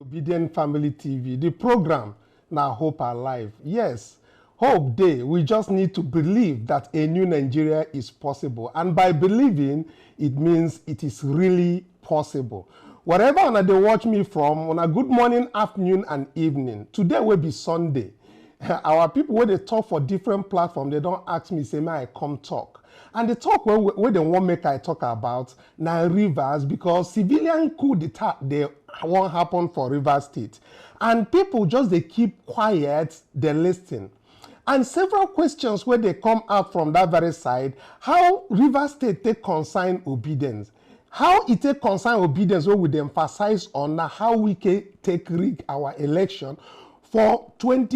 Obedient Family TV, the program now Hope Alive. Yes, Hope Day. We just need to believe that a new Nigeria is possible. And by believing, it means it is really possible. Wherever they watch me from, on a good morning, afternoon, and evening. Today will be Sunday. Our people, when they talk for different platforms, they don't ask me, say, may I come talk? And the talk where they won't make I talk about now Rivers, because civilian coup d'etat, they won't happen for Rivers State. And people just, they keep quiet, they listen. And several questions where they come out from that very side, how Rivers State take concern obedience. How it take concern obedience where we emphasize on how we can take rig our election for February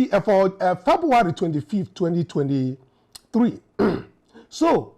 25th, 2023. So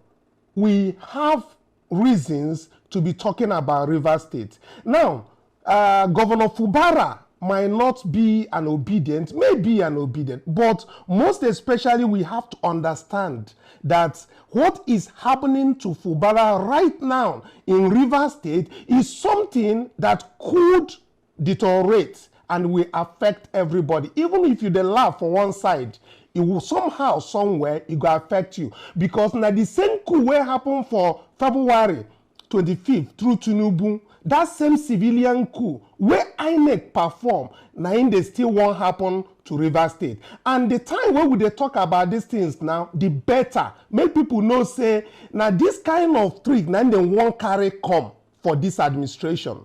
we have reasons to be talking about Rivers State. Now, Governor Fubara might not be an obedient, may be an obedient, but most especially we have to understand that what is happening to Fubara right now in Rivers State is something that could deteriorate and will affect everybody. Even if you laugh for one side, it will somehow, somewhere, it will affect you. Because now the same coup will happen for February 25th through Tinubu, that same civilian coup where INEC perform, now they still won't happen to Rivers State. And the time where we they talk about these things now, the better. Make people know, say, now this kind of trick, now they won't carry come for this administration.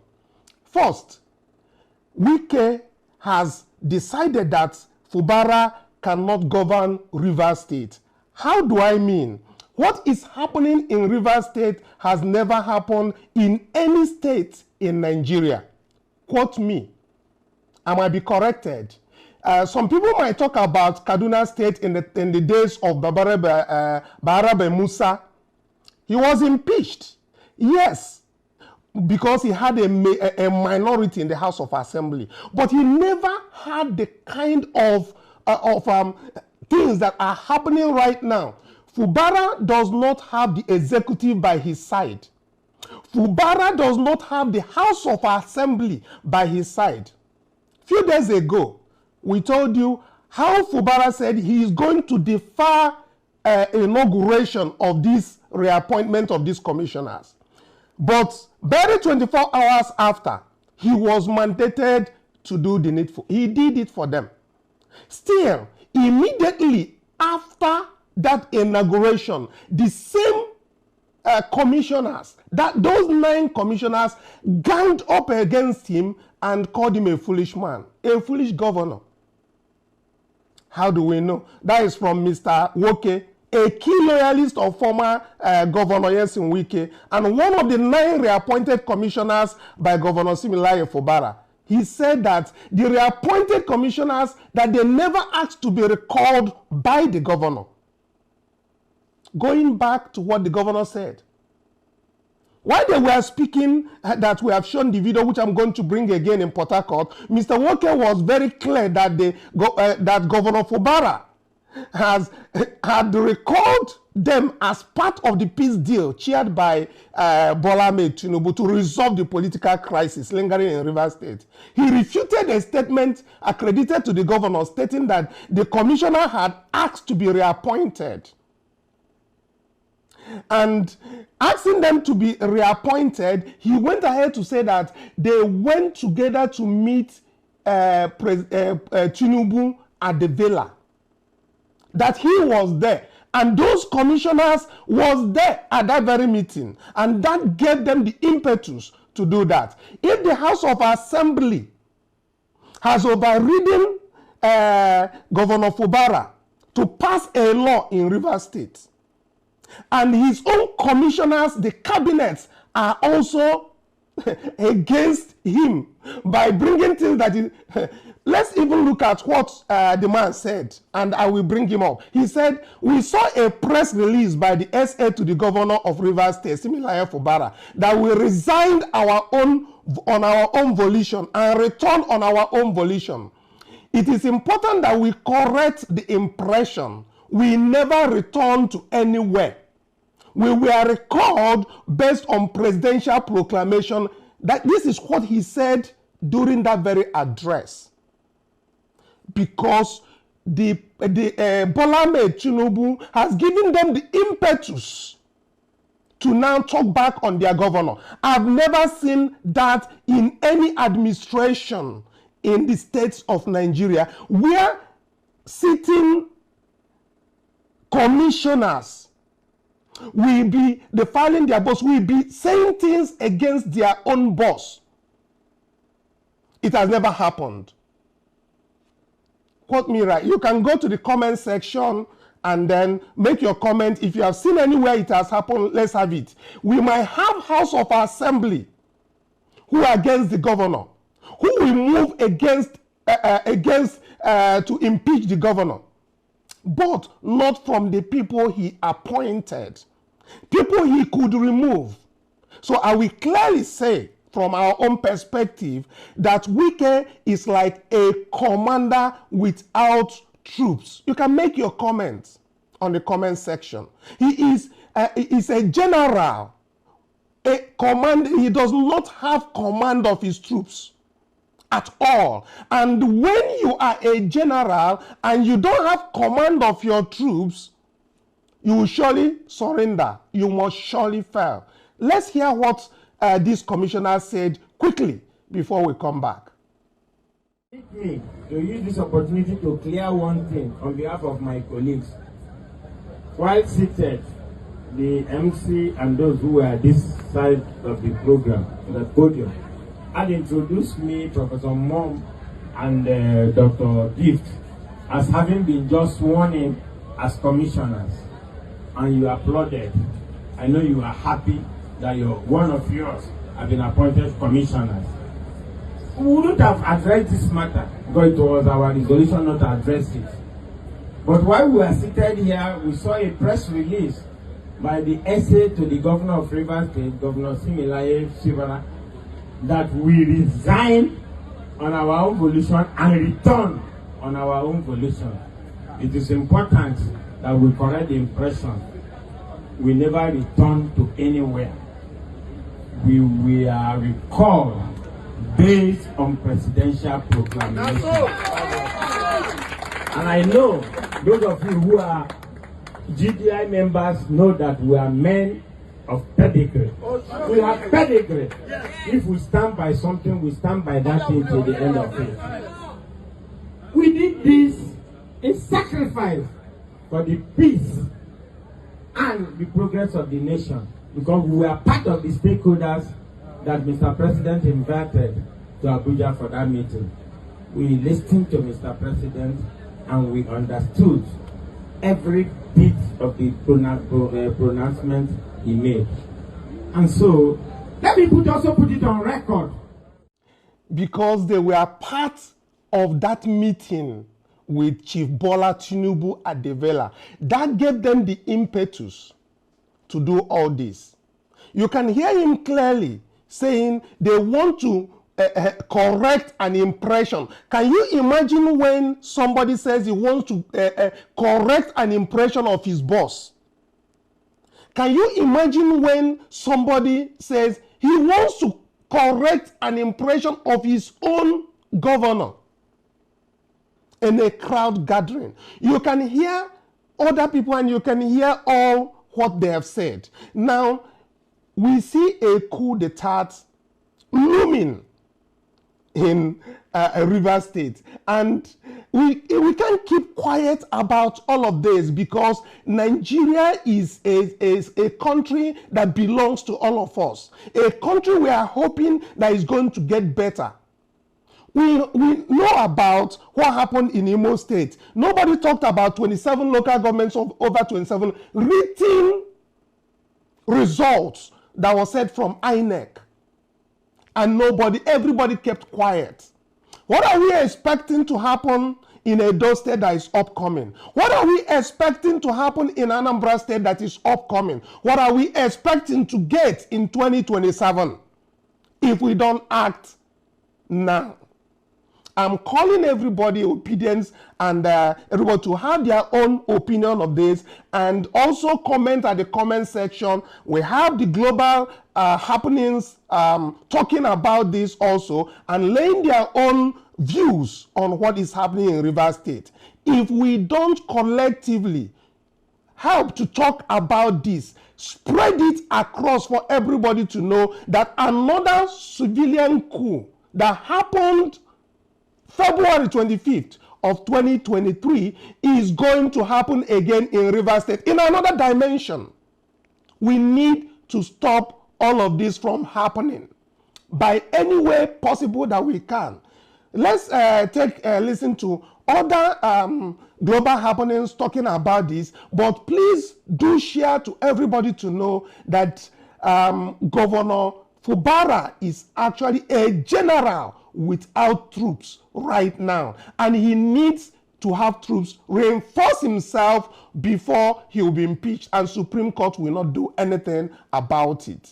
First, Wike has decided that Fubara cannot govern Rivers State. How do I mean? What is happening in Rivers State has never happened in any state in Nigeria. Quote me. I might be corrected. Some people might talk about Kaduna State in the days of Baharabe Musa. He was impeached. Yes, because he had a minority in the House of Assembly. But he never had the kind of things that are happening right now. Fubara does not have the executive by his side. Fubara does not have the House of Assembly by his side. A few days ago, we told you how Fubara said he is going to defer inauguration of this reappointment of these commissioners. But barely 24 hours after, he was mandated to do the needful. He did it for them. Still, immediately after that inauguration, the same commissioners, those 9 commissioners ganged up against him and called him a foolish man, a foolish governor. How do we know? That is from Mr. Woke, a key loyalist of former Governor Yesin Wike, and one of the 9 reappointed commissioners by Governor Similaye Fubara. He said that the reappointed commissioners, that they never asked to be recalled by the governor. Going back to what the governor said. While they were speaking, that we have shown the video, which I'm going to bring again in Port Harcourt, Mr. Walker was very clear that that Governor Fubara had recalled them as part of the peace deal chaired by Bola Ahmed Tinubu to resolve the political crisis lingering in Rivers State. He refuted a statement accredited to the governor stating that the commissioner had asked to be reappointed. And asking them to be reappointed, he went ahead to say that they went together to meet Tinubu at the villa. That he was there. And those commissioners was there at that very meeting. And that gave them the impetus to do that. If the House of Assembly has overridden Governor Fubara to pass a law in Rivers State, and his own commissioners, the cabinets, are also against him by bringing things that he... Let's even look at what the man said, and I will bring him up. He said, we saw a press release by the SA to the governor of Rivers State, Similaye Fubara, that we resigned on our own volition and returned on our own volition. It is important that we correct the impression. We never returned to anywhere. We were recalled based on presidential proclamation. That this is what he said during that very address, because the Bola Ahmed Tinubu has given them the impetus to now talk back on their governor. I've never seen that in any administration in the states of Nigeria, where sitting commissioners will be defiling their boss, will be saying things against their own boss. It has never happened. Quote me right. You can go to the comment section and then make your comment. If you have seen anywhere it has happened, let's have it. We might have House of Assembly who are against the governor, who will move against to impeach the governor, but not from the people he appointed, people he could remove. So I will clearly say, from our own perspective, that Wike is like a commander without troops. You can make your comments on the comment section. He is a general, a command. He does not have command of his troops at all. And when you are a general and you don't have command of your troops, you will surely surrender. You must surely fail. Let's hear what this commissioner said quickly before we come back. Permit me to use this opportunity to clear one thing on behalf of my colleagues. While seated, the MC and those who were this side of the program, the podium, had introduced me, Professor Mom and Dr. Gift, as having been just sworn in as commissioners, and you applauded. I know you are happy that one of yours have been appointed commissioners. We wouldn't have addressed this matter because it was our resolution not to address it. But while we were seated here, we saw a press release by the essay to the governor of Rivers State, Governor Similaye Fubara, that we resign on our own volition and return on our own volition. It is important that we correct the impression. We never return to anywhere. We are recalled based on presidential proclamation. And I know those of you who are GDI members know that we are men of pedigree. We have pedigree. If we stand by something, we stand by that thing till the end of it. We did this in sacrifice for the peace and the progress of the nation, because we were part of the stakeholders that Mr. President invited to Abuja for that meeting. We listened to Mr. President and we understood every bit of the pronouncement he made. And so, let me also put it on record. Because they were part of that meeting with Chief Bola Tinubu at the Vela, that gave them the impetus to do all this. You can hear him clearly saying they want to correct an impression. Can you imagine when somebody says he wants to correct an impression of his boss? Can you imagine when somebody says he wants to correct an impression of his own governor in a crowd gathering? You can hear other people and you can hear all what they have said. Now, we see a coup d'etat looming in Rivers State, and we can't keep quiet about all of this, because Nigeria is a country that belongs to all of us, a country we are hoping that is going to get better. We know about what happened in Imo State. Nobody talked about 27 local governments of over 27 written results that were said from INEC. And everybody kept quiet. What are we expecting to happen in Edo State that is upcoming? What are we expecting to happen in Anambra State that is upcoming? What are we expecting to get in 2027 if we don't act now? I'm calling everybody obedience and everybody to have their own opinion of this, and also comment at the comment section. We have the global happenings talking about this also, and laying their own views on what is happening in Rivers State. If we don't collectively help to talk about this, spread it across for everybody to know that another civilian coup that happened February 25th of 2023 is going to happen again in Rivers State in another dimension. We need to stop all of this from happening by any way possible that we can. Let's take a listen to other global happenings talking about this, but please do share to everybody to know that Governor Fubara is actually a general without troops right now, and he needs to have troops reinforce himself before he will be impeached, and Supreme Court will not do anything about it.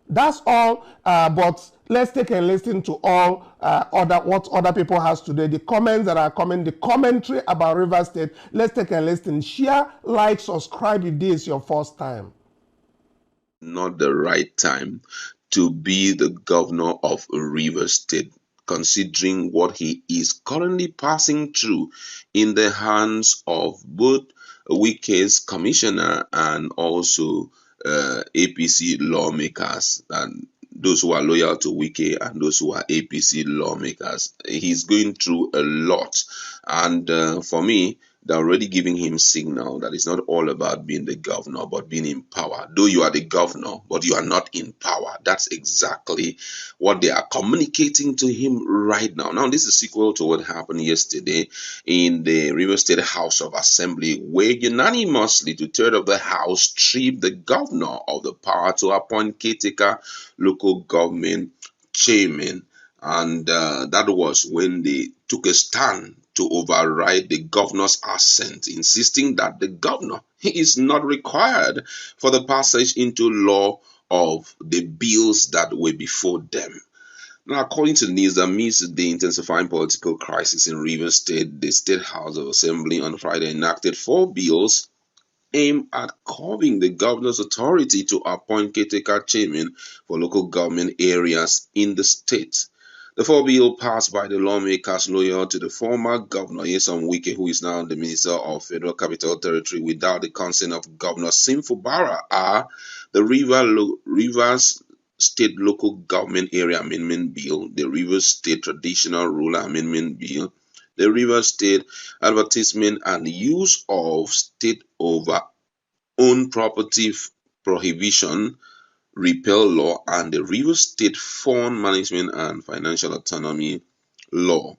That's all, but let's take a listen to all what other people has today, the comments that are coming, the commentary about Rivers State. Let's take a listen. Share, like, subscribe if this is your first time. Not the right time to be the governor of Rivers State, considering what he is currently passing through in the hands of both Wike's commissioner and also APC lawmakers, and those who are loyal to Wike and those who are APC lawmakers. He's going through a lot, and for me, they're already giving him signal that it's not all about being the governor, but being in power. Though you are the governor, but you are not in power. That's exactly what they are communicating to him right now. Now, this is a sequel to what happened yesterday in the Rivers State House of Assembly, where unanimously 2/3 of the House stripped the governor of the power to appoint caretaker local government chairman. And that was when they took a stand to override the governor's assent, insisting that the governor is not required for the passage into law of the bills that were before them. Now, according to news, amidst the intensifying political crisis in Rivers State, the State House of Assembly on Friday enacted 4 bills aimed at curbing the governor's authority to appoint caretaker chairmen for local government areas in the state. The 4 bill passed by the lawmakers loyal to the former governor Nyesom Wike, who is now the Minister of Federal Capital Territory, without the consent of Governor Fubara, are the Rivers State Local Government Area Amendment Bill, the Rivers State Traditional Ruler Amendment Bill, the Rivers State Advertisement and Use of State over Owned Property Prohibition Repeal Law, and the Rivers State Fund Management and Financial Autonomy Law.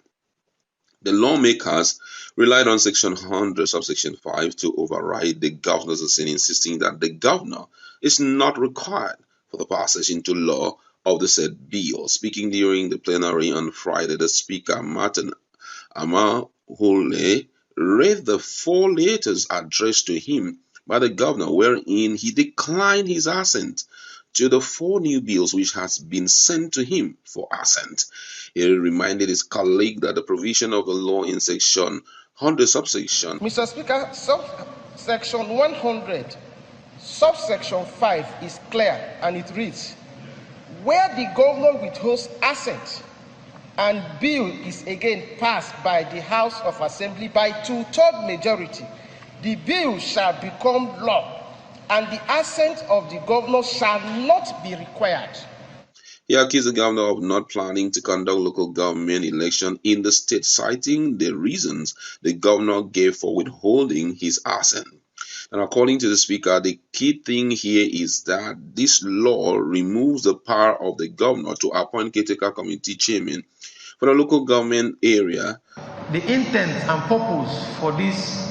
The lawmakers relied on Section 100, subsection 5 to override the governor's assent, insisting that the governor is not required for the passage into law of the said bill. Speaking during the plenary on Friday, the Speaker, Martin Amahule, read the 4 letters addressed to him by the governor, wherein he declined his assent to the 4 new bills which has been sent to him for assent. He reminded his colleague that the provision of the law in Section 100, subsection Mr. Speaker, subsection 100, subsection 5 is clear, and it reads, where the governor withholds assent and bill is again passed by the House of Assembly by 2/3 majority, the bill shall become law, and the assent of the governor shall not be required. He accused the governor of not planning to conduct local government election in the state, citing the reasons the governor gave for withholding his assent. And according to the Speaker, the key thing here is that this law removes the power of the governor to appoint caretaker committee chairman for the local government area. The intent and purpose for this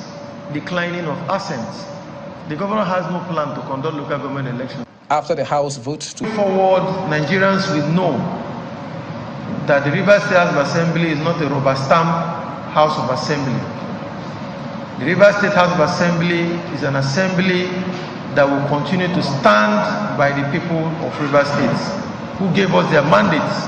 declining of assents, the governor has no plan to conduct local government elections. After the House vote to forward, Nigerians will know that the Rivers State House of Assembly is not a rubber stamp House of Assembly. The Rivers State House of Assembly is an assembly that will continue to stand by the people of Rivers State, who gave us their mandates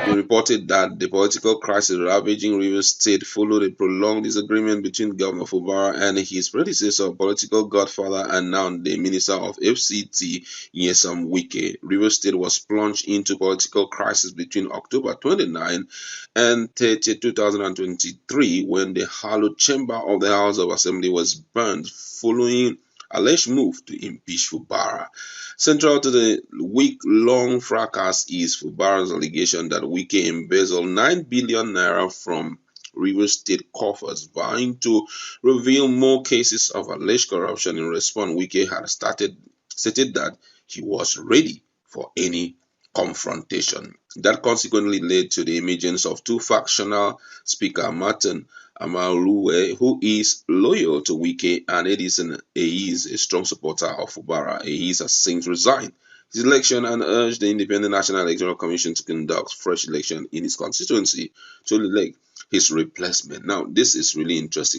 He reported that the political crisis ravaging Rivers State followed a prolonged disagreement between Governor Fubara and his predecessor, political godfather and now the Minister of FCT, Nyesom Wike. Rivers State was plunged into political crisis between October 29 and 30, 2023, when the hallowed chamber of the House of Assembly was burned following alleged move to impeach Fubara. Central to the week-long fracas is Fubara's allegation that Wike embezzled 9 billion naira from Rivers State coffers, vying to reveal more cases of alleged corruption. In response, Wike had stated that he was ready for any confrontation. That consequently led to the emergence of two factional Speaker Martin Amaluwe, who is loyal to Wike, and Edison Eiz, a strong supporter of Fubara. Eiz has since resigned his election and urged the Independent National Electoral Commission to conduct fresh election in his constituency to elect his replacement. Now, this is really interesting.